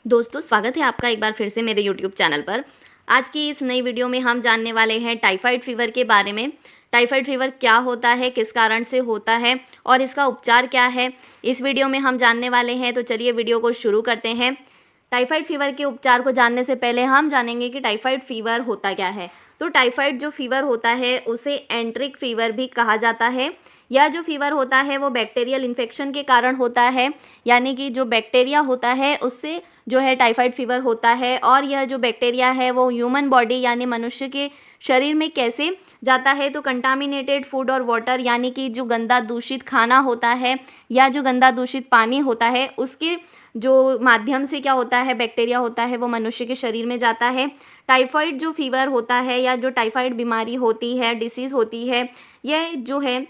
दोस्तों, स्वागत है आपका एक बार फिर से मेरे यूट्यूब चैनल पर। आज की इस नई वीडियो में हम जानने वाले हैं टाइफाइड फीवर के बारे में। टाइफाइड फीवर क्या होता है, किस कारण से होता है और इसका उपचार क्या है, इस वीडियो में हम जानने वाले हैं। तो चलिए वीडियो को शुरू करते हैं। टाइफाइड फीवर के उपचार को जानने से पहले हम जानेंगे कि टाइफाइड फीवर होता क्या है। तो टाइफाइड जो फीवर होता है उसे एंट्रिक फीवर भी कहा जाता है। यह जो फीवर होता है वो बैक्टीरियल इन्फेक्शन के कारण होता है, यानी कि जो बैक्टीरिया होता है उससे जो है टाइफाइड फीवर होता है। और यह जो बैक्टीरिया है वो ह्यूमन बॉडी यानी मनुष्य के शरीर में कैसे जाता है, तो कंटामिनेटेड फूड और वाटर, यानी कि जो गंदा दूषित खाना होता है या जो गंदा दूषित पानी होता है उसके जो माध्यम से क्या होता है, बैक्टीरिया होता है वो मनुष्य के शरीर में जाता है। टाइफाइड जो फीवर होता है या जो टाइफाइड बीमारी होती है, डिसीज़ होती है, यह जो है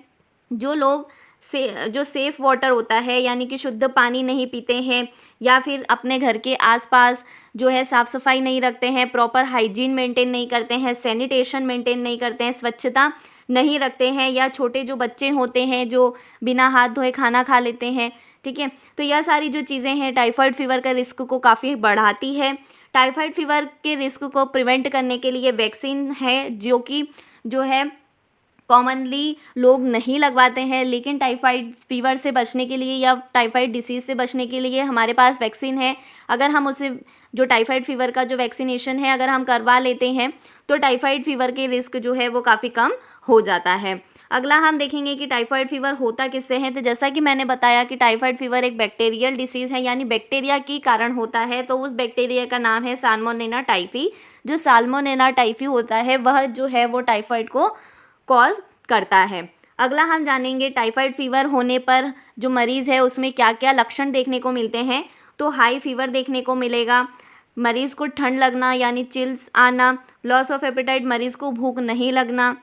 जो लोग से जो सेफ़ वाटर होता है यानी कि शुद्ध पानी नहीं पीते हैं या फिर अपने घर के आसपास जो है साफ़ सफाई नहीं रखते हैं, प्रॉपर हाइजीन मेंटेन नहीं करते हैं, सैनिटेशन मेंटेन नहीं करते हैं, स्वच्छता नहीं रखते हैं, या छोटे जो बच्चे होते हैं जो बिना हाथ धोए खाना खा लेते हैं, ठीक है। तो यह सारी जो चीज़ें हैं टाइफाइड फीवर का रिस्क को काफ़ी बढ़ाती है। टाइफाइड फीवर के रिस्क को प्रिवेंट करने के लिए वैक्सीन है जो है कॉमनली लोग नहीं लगवाते हैं, लेकिन टाइफाइड फीवर से बचने के लिए या टाइफाइड डिसीज़ से बचने के लिए हमारे पास वैक्सीन है। अगर हम उसे जो टाइफाइड फीवर का जो वैक्सीनेशन है अगर हम करवा लेते हैं तो टाइफाइड फीवर के रिस्क जो है वो काफ़ी कम हो जाता है। अगला हम देखेंगे कि टाइफाइड फीवर होता किससे है। तो जैसा कि मैंने बताया कि टाइफाइड फीवर एक बैक्टीरियल डिसीज़ है, यानी बैक्टीरिया के कारण होता है। तो उस बैक्टीरिया का नाम है साल्मोनेला टाइफी। जो साल्मोनेला टाइफी होता है वह जो है वो टाइफाइड को कॉज करता है। अगला हम जानेंगे टाइफाइड फीवर होने पर जो मरीज़ है उसमें क्या क्या लक्षण देखने को मिलते हैं। तो हाई फीवर देखने को मिलेगा, मरीज़ को ठंड लगना यानी चिल्स आना, लॉस ऑफ एपेटाइट, मरीज़ को भूख नहीं लगना,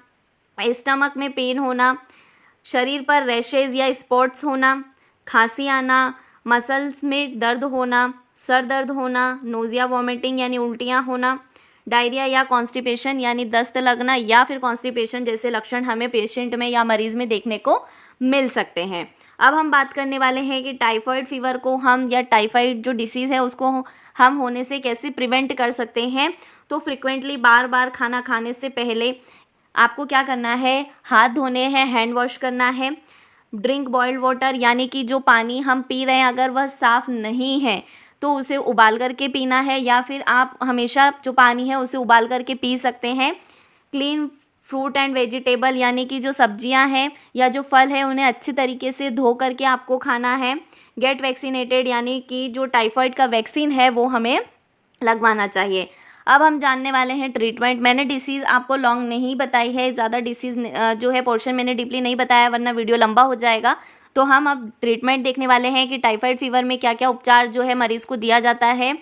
स्टमक में पेन होना, शरीर पर रैशेज़ या स्पॉट्स होना, खांसी आना, मसल्स में दर्द होना, सर दर्द होना, नोज़िया वॉमिटिंग यानी उल्टियाँ होना, डायरिया या कॉन्स्टिपेशन यानी दस्त लगना या फिर कॉन्स्टिपेशन जैसे लक्षण हमें पेशेंट में या मरीज़ में देखने को मिल सकते हैं। अब हम बात करने वाले हैं कि टाइफाइड फीवर को हम या टाइफाइड जो डिसीज़ है उसको हम होने से कैसे प्रिवेंट कर सकते हैं। तो फ्रिक्वेंटली बार बार खाना खाने से पहले आपको क्या करना है, हाथ धोने हैं, हैंड वॉश करना है। ड्रिंक बॉइल्ड वाटर, यानी कि जो पानी हम पी रहे हैं अगर वह साफ़ नहीं है तो उसे उबाल करके पीना है, या फिर आप हमेशा जो पानी है उसे उबाल करके पी सकते हैं। क्लीन फ्रूट एंड वेजिटेबल, यानी कि जो सब्जियां हैं या जो फल है उन्हें अच्छी तरीके से धो करके आपको खाना है। गेट वैक्सीनेटेड, यानी कि जो टाइफाइड का वैक्सीन है वो हमें लगवाना चाहिए। अब हम जानने वाले हैं ट्रीटमेंट। मैंने डिसीज़ आपको लॉन्ग नहीं बताई है, ज़्यादा डिसीज़ जो है पोर्शन मैंने डीपली नहीं बताया वरना वीडियो लंबा हो जाएगा। तो हम अब ट्रीटमेंट देखने वाले हैं कि टाइफाइड फीवर में क्या क्या उपचार जो है मरीज़ को दिया जाता है।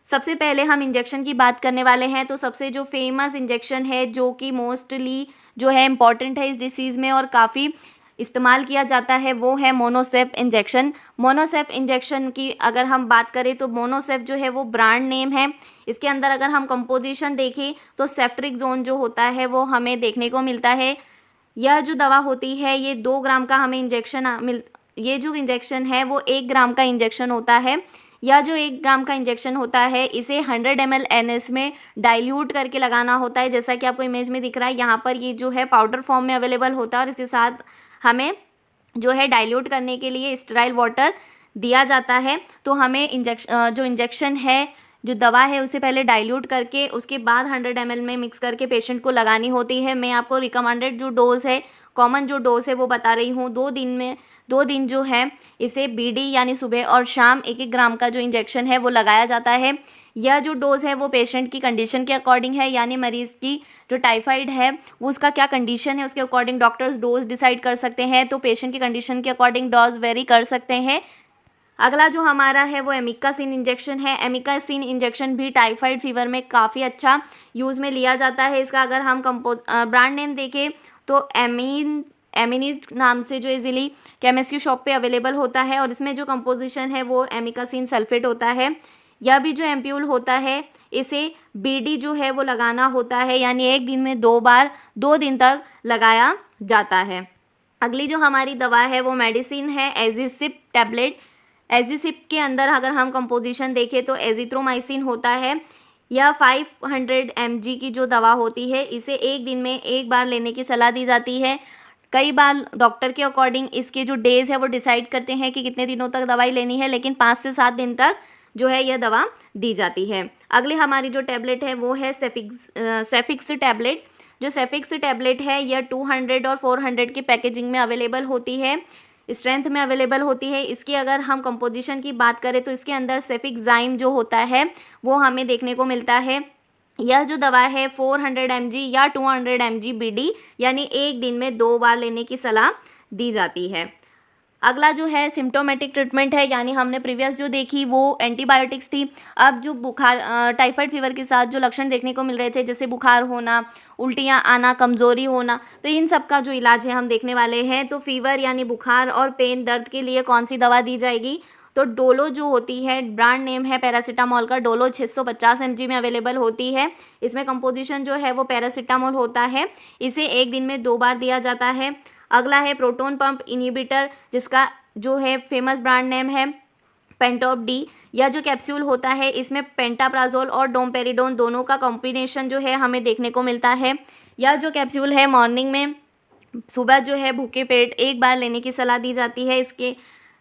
सबसे पहले हम इंजेक्शन की बात करने वाले हैं। तो सबसे जो फेमस इंजेक्शन है जो कि मोस्टली जो है इम्पॉर्टेंट है इस डिसीज़ में और काफ़ी इस्तेमाल किया जाता है वो है मोनोसेप इंजेक्शन। मोनोसेप इंजेक्शन की अगर हम बात करें तो मोनोसेप जो है वो ब्रांड नेम है। इसके अंदर अगर हम कंपोजिशन देखें तो सेप्ट्रिक जोन जो होता है वो हमें देखने को मिलता है। यह जो दवा होती है ये 2 ग्राम का हमें इंजेक्शन ये जो इंजेक्शन है वो 1 ग्राम का इंजेक्शन होता है। यह जो 1 ग्राम का इंजेक्शन होता है इसे 100 ml NS में डाइल्यूट करके लगाना होता है। जैसा कि आपको इमेज में दिख रहा है यहाँ पर ये जो है पाउडर फॉर्म में अवेलेबल होता है और इसके साथ हमें जो है डाइल्यूट करने के लिए स्टेराइल वाटर दिया जाता है। तो हमें इंजेक्शन है जो दवा है उसे पहले डाइल्यूट करके उसके बाद 100 ml में मिक्स करके पेशेंट को लगानी होती है। मैं आपको रिकमेंडेड जो डोज़ है, कॉमन जो डोज़ है वो बता रही हूँ। 2 दिन जो है इसे BD यानी सुबह और शाम 1-1 ग्राम का जो इंजेक्शन है वो लगाया जाता है। यह जो डोज़ है वो पेशेंट की कंडीशन के अकॉर्डिंग है, यानी मरीज़ की जो टाइफाइड है वो उसका क्या कंडीशन है उसके अकॉर्डिंग डॉक्टर्स डोज डिसाइड कर सकते हैं। तो पेशेंट की कंडीशन के अकॉर्डिंग डोज वेरी कर सकते हैं। अगला जो हमारा है वो एमिकासिन इंजेक्शन है। एमिकासिन इंजेक्शन भी टाइफाइड फीवर में काफ़ी अच्छा यूज़ में लिया जाता है। इसका अगर हम ब्रांड नेम देखें तो एमिनीज नाम से जो इजीली केमिस्ट की शॉप पे अवेलेबल होता है और इसमें जो कंपोजिशन है वो एमिकासिन सल्फेट होता है। यह भी जो एम्प्यूल होता है इसे BD जो है वो लगाना होता है, यानी एक दिन में 2 बार 2 दिन तक लगाया जाता है। अगली जो हमारी दवा है वो मेडिसिन है एजिसिप टैबलेट। एजिसिप के अंदर अगर हम कंपोजिशन देखें तो एजिथ्रोमाइसिन होता है। यह 500 mg की जो दवा होती है इसे एक दिन में एक बार लेने की सलाह दी जाती है। कई बार डॉक्टर के अकॉर्डिंग इसके जो डेज़ है वो डिसाइड करते हैं कि कितने दिनों तक दवाई लेनी है, लेकिन 5 से 7 दिन तक जो है यह दवा दी जाती है। अगली हमारी जो टैबलेट है वो है सेफिक्स टैबलेट। जो सेफिक्स टैबलेट है यह 200 और 400 की पैकेजिंग में अवेलेबल होती है, स्ट्रेंथ में अवेलेबल होती है। इसकी अगर हम कंपोजिशन की बात करें तो इसके अंदर सेफिक्साइम जो होता है वो हमें देखने को मिलता है। यह जो दवा है 400 mg या 200 mg BD यानी एक दिन में 2 बार लेने की सलाह दी जाती है। अगला जो है सिम्टोमेटिक ट्रीटमेंट है, यानी हमने प्रीवियस जो देखी वो एंटीबायोटिक्स थी। अब जो बुखार टाइफाइड फीवर के साथ जो लक्षण देखने को मिल रहे थे जैसे बुखार होना, उल्टियाँ आना, कमज़ोरी होना, तो इन सब का जो इलाज है हम देखने वाले हैं। तो फीवर यानी बुखार और पेन दर्द के लिए कौन सी दवा दी जाएगी, तो डोलो जो होती है, ब्रांड नेम है पैरासीटामोल का, डोलो 650 mg में अवेलेबल होती है। इसमें कंपोजिशन जो है वो पैरासीटामोल होता है। इसे एक दिन में 2 बार दिया जाता है। अगला है प्रोटोन पंप इनहिबिटर, जिसका जो है फेमस ब्रांड नेम है पेंटॉप डी। यह जो कैप्सूल होता है इसमें पेंटाप्राजोल और डोमपेरिडोन दोनों का कॉम्बिनेशन जो है हमें देखने को मिलता है। यह जो कैप्सूल है मॉर्निंग में, सुबह जो है भूखे पेट एक बार लेने की सलाह दी जाती है।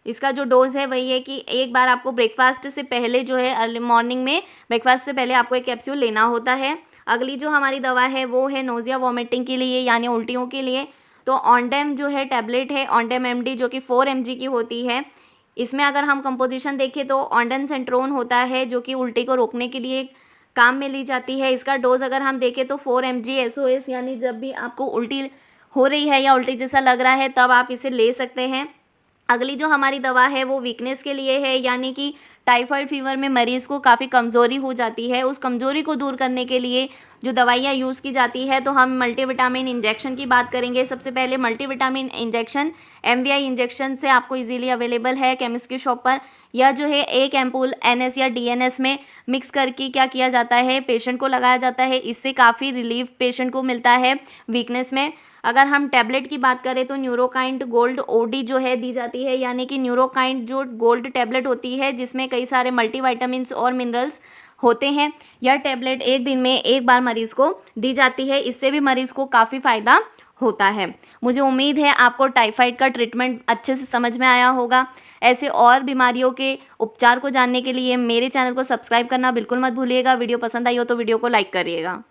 इसका जो डोज़ है वही है कि एक बार आपको ब्रेकफास्ट से पहले जो है अर्ली मॉर्निंग में ब्रेकफास्ट से पहले आपको एक कैप्सूल लेना होता है। अगली जो हमारी दवा है वो है नोज़िया वॉमिटिंग के लिए यानी उल्टियों के लिए। तो ऑनडेम जो है टैबलेट है, ऑनडेम MD जो कि 4 mg की होती है। इसमें अगर हम कंपोजिशन देखें तो ऑन्डेनसेंट्रोन होता है जो कि उल्टी को रोकने के लिए काम में ली जाती है। इसका डोज अगर हम देखें तो 4 mg SOS, यानी जब भी आपको उल्टी हो रही है या उल्टी जैसा लग रहा है तब आप इसे ले सकते हैं। अगली जो हमारी दवा है वो वीकनेस के लिए है, यानी कि टाइफाइड फीवर में मरीज़ को काफ़ी कमज़ोरी हो जाती है। उस कमज़ोरी को दूर करने के लिए जो दवाइयाँ यूज़ की जाती है, तो हम मल्टीविटामिन इंजेक्शन की बात करेंगे। सबसे पहले मल्टीविटामिन इंजेक्शन MVI इंजेक्शन से आपको इजीली अवेलेबल है केमिस्ट की शॉप पर। यह जो है एक एम्पूल NS या DNS में मिक्स करके क्या किया जाता है, पेशेंट को लगाया जाता है। इससे काफ़ी रिलीफ पेशेंट को मिलता है वीकनेस में। अगर हम टैबलेट की बात करें तो न्यूरोकाइंट गोल्ड OD जो है दी जाती है, यानी कि न्यूरोकाइंट जो गोल्ड टैबलेट होती है जिसमें कई सारे मल्टीविटामिन्स और मिनरल्स होते हैं। यह टैबलेट एक दिन में एक बार मरीज़ को दी जाती है। इससे भी मरीज़ को काफ़ी फ़ायदा होता है। मुझे उम्मीद है आपको टाइफाइड का ट्रीटमेंट अच्छे से समझ में आया होगा। ऐसे और बीमारियों के उपचार को जानने के लिए मेरे चैनल को सब्सक्राइब करना बिल्कुल मत भूलिएगा। वीडियो पसंद आई हो तो वीडियो को लाइक करिएगा।